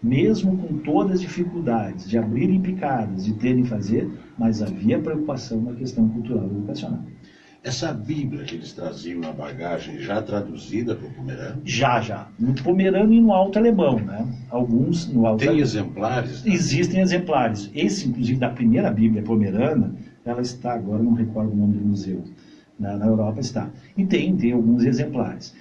mesmo com todas as dificuldades de abrirem picadas, de terem que fazer, mas havia preocupação na questão cultural e educacional. Essa Bíblia que eles traziam na bagagem, já traduzida para o pomerano? Já. No pomerano e no alto alemão, né? Alguns no alto alemão. Tem exemplares? Né? Existem exemplares. Esse, inclusive, da primeira Bíblia pomerana, ela está agora, não recordo o nome do museu, na Europa está. E tem alguns exemplares.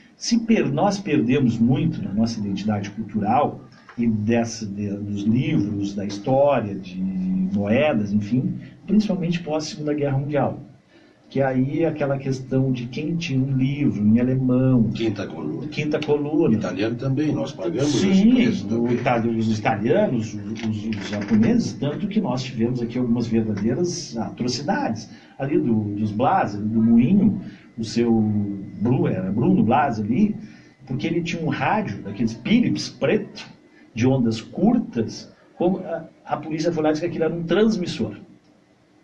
Nós perdemos muito na nossa identidade cultural, e dos livros, da história, de moedas, enfim, principalmente pós-Segunda Guerra Mundial. Que aí aquela questão de quem tinha um livro em alemão... Quinta coluna. O italiano também, nós pagamos sim, esse preço os italianos, os japoneses, tanto que nós tivemos aqui algumas verdadeiras atrocidades. Ali dos Blas, do Moinho, o seu Bruno Blas ali, porque ele tinha um rádio, daqueles Philips preto, de ondas curtas, como a polícia foi lá e disse que aquilo era um transmissor.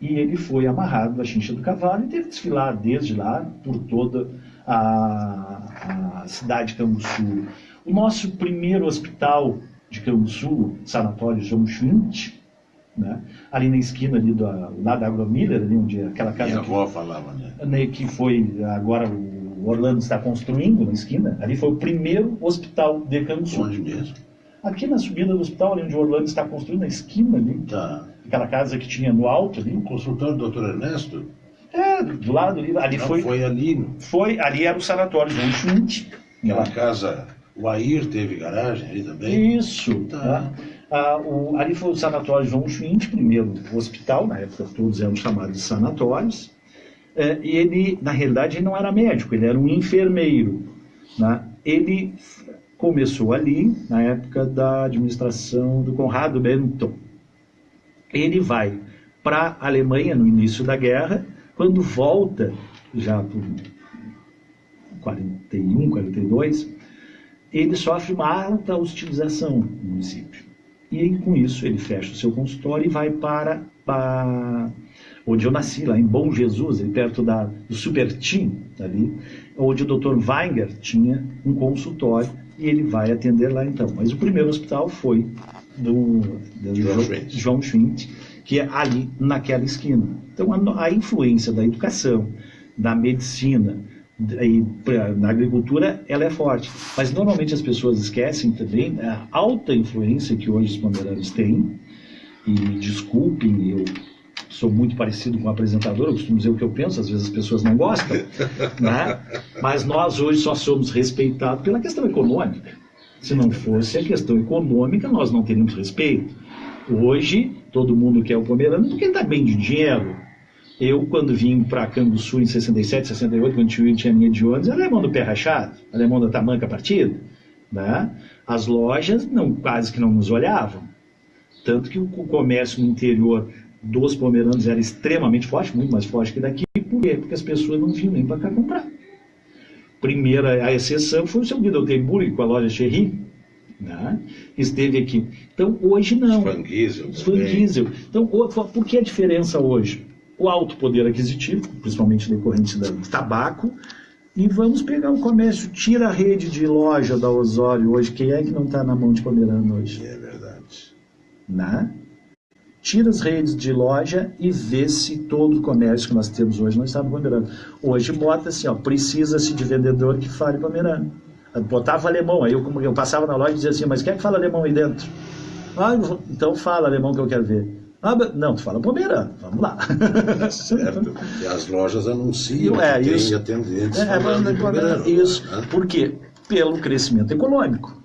E ele foi amarrado à chincha do cavalo e teve que desfilar desde lá por toda a cidade de Canguçu. O nosso primeiro hospital de Canguçu, Sanatório João Schwindt, né, ali na esquina ali lá da Agromiller, ali onde aquela casa... Minha avó falava, né? Que foi, agora o Orlando está construindo na esquina, ali foi o primeiro hospital de Canguçu. Onde mesmo? Aqui na subida do hospital, ali onde o Orlando está construindo, na esquina ali, tá. Aquela casa que tinha no alto ali. O consultório do Dr. Ernesto? Do lado ali. Foi ali. Ali era o sanatório João Schwindt. Aquela casa, o Air teve garagem ali também? Isso. Tá. Ali foi o sanatório João Schwindt, primeiro hospital, na época todos eram chamados de sanatórios. E ele, na realidade, ele não era médico, ele era um enfermeiro. Né? Ele começou ali, na época da administração do Conrado Bento. Ele vai para a Alemanha no início da guerra, quando volta, já por 41, 42, ele sofre uma alta hostilização no município. E com isso ele fecha o seu consultório e vai para onde eu nasci, lá em Bom Jesus, ali perto do Supertim, ali, onde o Dr. Weinger tinha um consultório, e ele vai atender lá então. Mas o primeiro hospital foi do João Schwindt, que é ali naquela esquina. Então a influência da educação, da medicina e na agricultura, ela é forte. Mas normalmente as pessoas esquecem também a alta influência que hoje os pomeranos têm, e desculpem eu sou muito parecido com o apresentador, eu costumo dizer o que eu penso, às vezes as pessoas não gostam, né? Mas nós hoje só somos respeitados pela questão econômica. Se não fosse a questão econômica, nós não teríamos respeito. Hoje, todo mundo quer o Pomerano porque está bem de dinheiro. Eu, quando vim para Canguçu em 67, 68, quando tinha linha de ônibus, alemão do pé rachado, alemão da tamanca partida, né? As lojas quase que não nos olhavam. Tanto que o comércio no interior dos pomeranos era extremamente forte, muito mais forte que daqui. Por quê? Porque as pessoas não vinham nem para cá comprar. Primeira, a exceção foi o seu Guido Altenburg com a loja Cherry, né? Esteve aqui. Então, hoje não. Van Giesel. Então, por que a diferença hoje? O alto poder aquisitivo, principalmente decorrente do tabaco, e vamos pegar o comércio, tira a rede de loja da Osório hoje, quem é que não está na mão de Pomerano hoje? É verdade. Né? Tira as redes de loja e vê se todo o comércio que nós temos hoje não está no Pomerano. Hoje bota assim, ó, precisa-se de vendedor que fale Pomerano. Botava alemão, aí eu passava na loja e dizia assim, mas quem é que fala alemão aí dentro? Então fala alemão que eu quero ver. Não, tu fala Pomerano, vamos lá. Certo, e as lojas anunciam que tem atendentes falando Pomerano. Isso, por quê? Pelo crescimento econômico.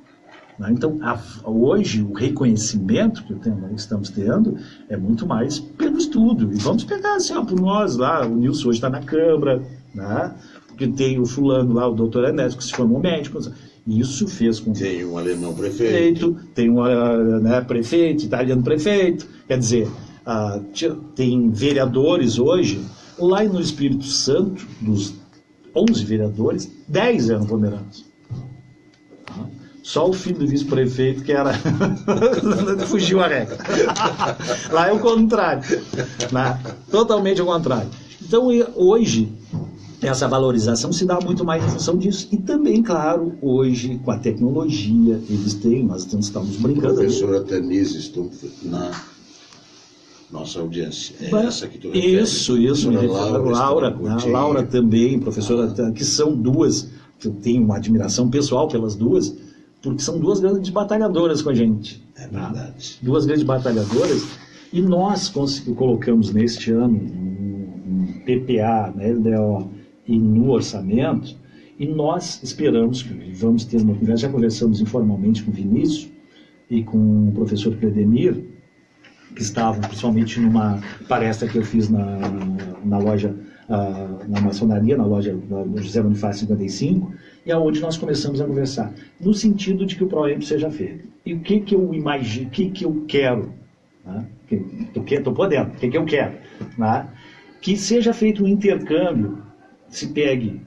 Então, hoje, o reconhecimento que estamos tendo é muito mais pelo estudo. E vamos pegar assim, por nós lá, o Nilson hoje está na Câmara, né? Porque tem o fulano lá, o doutor Ernesto, que se formou médico. Isso fez com que... Tem um alemão prefeito. Tem um prefeito, italiano prefeito. Quer dizer, tem vereadores hoje, lá no Espírito Santo, dos 11 vereadores, 10 eram pomeranos. Só o filho do vice-prefeito que era... fugiu a regra. Lá é o contrário. Né? Totalmente ao contrário. Então, hoje, essa valorização se dá muito mais em função disso. E também, claro, hoje, com a tecnologia, nós estamos brincando. Professora Tanise Stumpf, na nossa audiência. Essa que tu refere. Isso. Laura também, professora, que são duas, que eu tenho uma admiração pessoal pelas duas, porque são duas grandes batalhadoras com a gente. É verdade. Duas grandes batalhadoras, e nós colocamos neste ano um PPA, na LDO e no orçamento, e nós esperamos que vamos ter uma conversa, já conversamos informalmente com o Vinícius e com o professor Cledemir, que estavam principalmente numa palestra que eu fiz na loja, na maçonaria, na loja do José Bonifácio 55, e aonde nós começamos a conversar, no sentido de que o ProEmp seja feito. E o que eu imagino, o que eu quero, né? Estou podendo, o que eu quero? Né? Que seja feito um intercâmbio, se pegue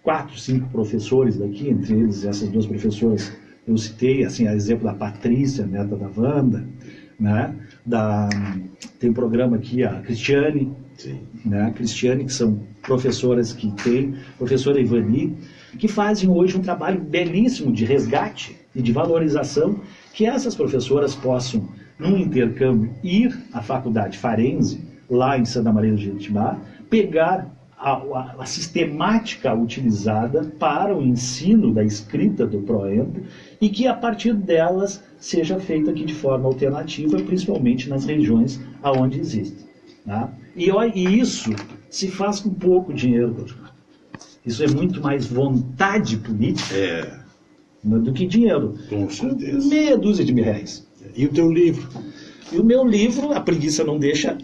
4, 5 professores daqui, entre eles essas duas professoras eu citei, assim, a exemplo da Patrícia, neta da Wanda, né? Tem um programa aqui, a Cristiane, né? A Cristiane, que são professoras que tem, professora Ivani, que fazem hoje um trabalho belíssimo de resgate e de valorização, que essas professoras possam, num intercâmbio, ir à faculdade Farense, lá em Santa Maria do Jequitinhonha, pegar a sistemática utilizada para o ensino da escrita do ProEmp e que a partir delas seja feita aqui de forma alternativa, principalmente nas regiões aonde existe. Tá? E isso se faz com pouco dinheiro. Isso é muito mais vontade política do que dinheiro. Com certeza. Com meia dúzia de R$1.000. E o teu livro? E o meu livro, a preguiça não deixa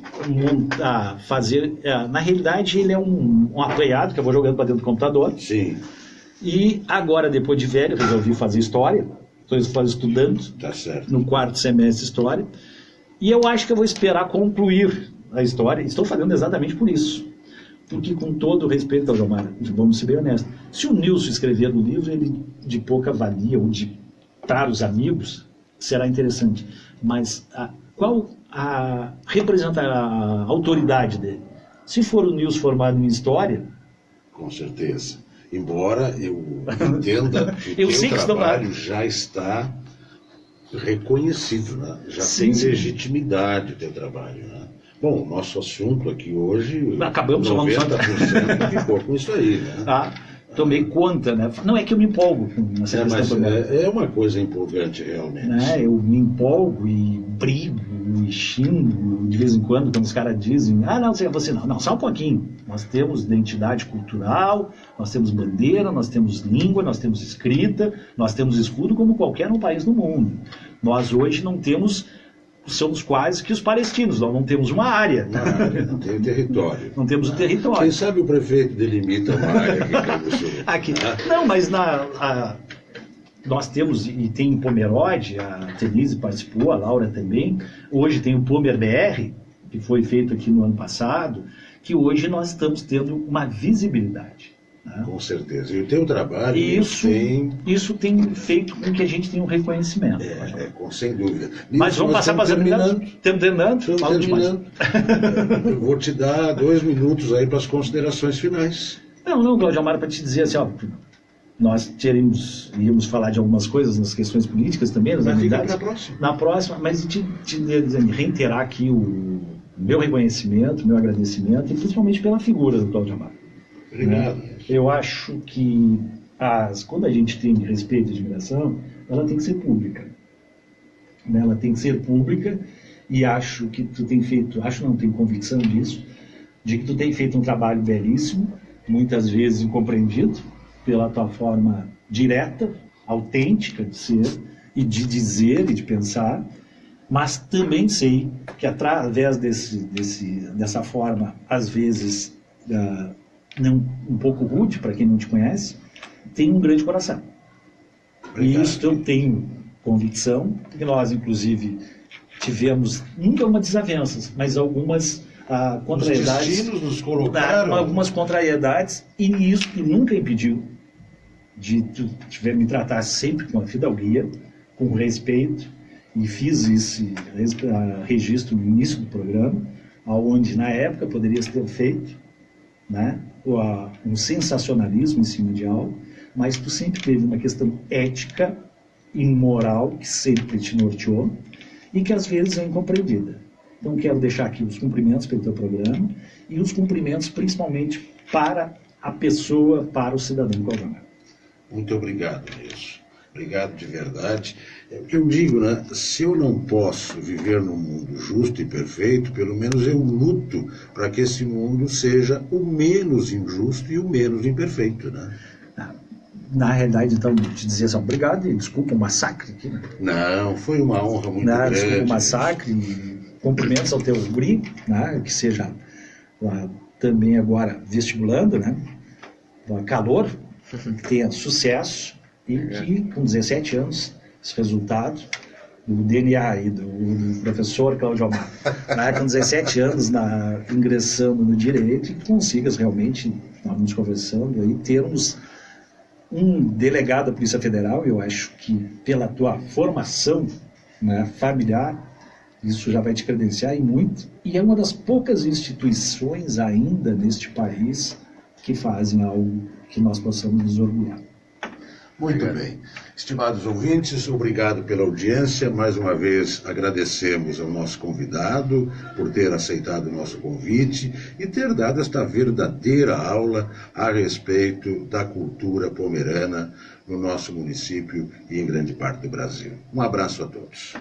fazer... na realidade, ele é um apoiado que eu vou jogando para dentro do computador. Sim. E agora, depois de velho, resolvi fazer história. Estou estudando. Tá certo. No 4º semestre de história. E eu acho que eu vou esperar concluir a história. Estou fazendo exatamente por isso. Porque, com todo o respeito ao Gilmar, vamos ser bem honestos, se o Nilson escrever no livro, ele de pouca valia, ou de para os amigos, será interessante. Mas qual representa a autoridade dele? Se for o Nilson formado em História... Com certeza. Embora eu entenda que o teu trabalho já está reconhecido, né? Já tem legitimidade o teu trabalho, né? Bom, o nosso assunto aqui hoje, acabamos 90% ficou com isso aí, né? Tomei conta, né? Não é que eu me empolgo com essa questão. Mas é uma coisa empolgante realmente. Né? Eu me empolgo e brigo bichinho, de vez em quando os caras dizem, não, você não, só um pouquinho. Nós temos identidade cultural, nós temos bandeira, nós temos língua, nós temos escrita, nós temos escudo como qualquer um país do mundo. Nós hoje não temos, somos quase que os palestinos, nós não temos uma área. Não tem território. Não temos o território. Quem sabe o prefeito delimita uma área aqui. Não, mas nós temos, e tem em Pomerode, a Denise participou, a Laura também, hoje tem o Pomer BR, que foi feito aqui no ano passado, que hoje nós estamos tendo uma visibilidade. Né? Com certeza. E o teu trabalho isso tem feito com que a gente tenha um reconhecimento. Sem dúvida. Mas vamos passar para as terminando. Estamos terminando. Eu vou te dar 2 minutos aí para as considerações finais. Não, Cláudio Amaro, para te dizer assim, nós íamos falar de algumas coisas nas questões políticas também, nas novidades. Na próxima, mas te reiterar aqui o meu reconhecimento, meu agradecimento, e principalmente pela figura do Cláudio Amaro. Obrigado. Né? Eu acho que quando a gente tem respeito e admiração, ela tem que ser pública. Né? Ela tem que ser pública, e acho que tu tem feito, tenho convicção disso, de que tu tem feito um trabalho belíssimo, muitas vezes incompreendido, pela tua forma direta, autêntica de ser, e de dizer e de pensar, mas também sei que através dessa forma, às vezes, um pouco rude para quem não te conhece, tem um grande coração. Obrigado. E isso eu tenho convicção, que nós, inclusive, tivemos, nunca uma desavenças, mas algumas contrariedades. Os destinos nos colocaram. Algumas contrariedades, e isso nunca impediu de me tratar sempre com a fidalguia, com respeito, e fiz esse registro no início do programa, onde na época poderia ter feito, né, um sensacionalismo em cima de algo, mas tu sempre teve uma questão ética e moral que sempre te norteou e que às vezes é incompreendida. Então quero deixar aqui os cumprimentos pelo teu programa e os cumprimentos principalmente para a pessoa, para o cidadão Cláudio Amaro. Muito obrigado, Nilson. Obrigado de verdade. É o que eu digo, né? Se eu não posso viver num mundo justo e perfeito, pelo menos eu luto para que esse mundo seja o menos injusto e o menos imperfeito, né? Na realidade, então, te dizer assim, obrigado e desculpa o massacre aqui, né? Não, foi uma honra muito grande. Desculpa o massacre e cumprimentos ao teu guri, né? Que seja também agora vestibulando, né? Calor, que tenha sucesso e que com 17 anos esse resultado do DNA e do professor Cláudio Amaro, né, com 17 anos ingressando no direito, e que consigas realmente, estávamos conversando aí, termos um delegado da Polícia Federal. Eu acho que pela tua formação, né, familiar, isso já vai te credenciar e muito, e é uma das poucas instituições ainda neste país que fazem algo que nós possamos nos orgulhar. Muito bem. Estimados ouvintes, obrigado pela audiência. Mais uma vez agradecemos ao nosso convidado por ter aceitado o nosso convite e ter dado esta verdadeira aula a respeito da cultura pomerana no nosso município e em grande parte do Brasil. Um abraço a todos.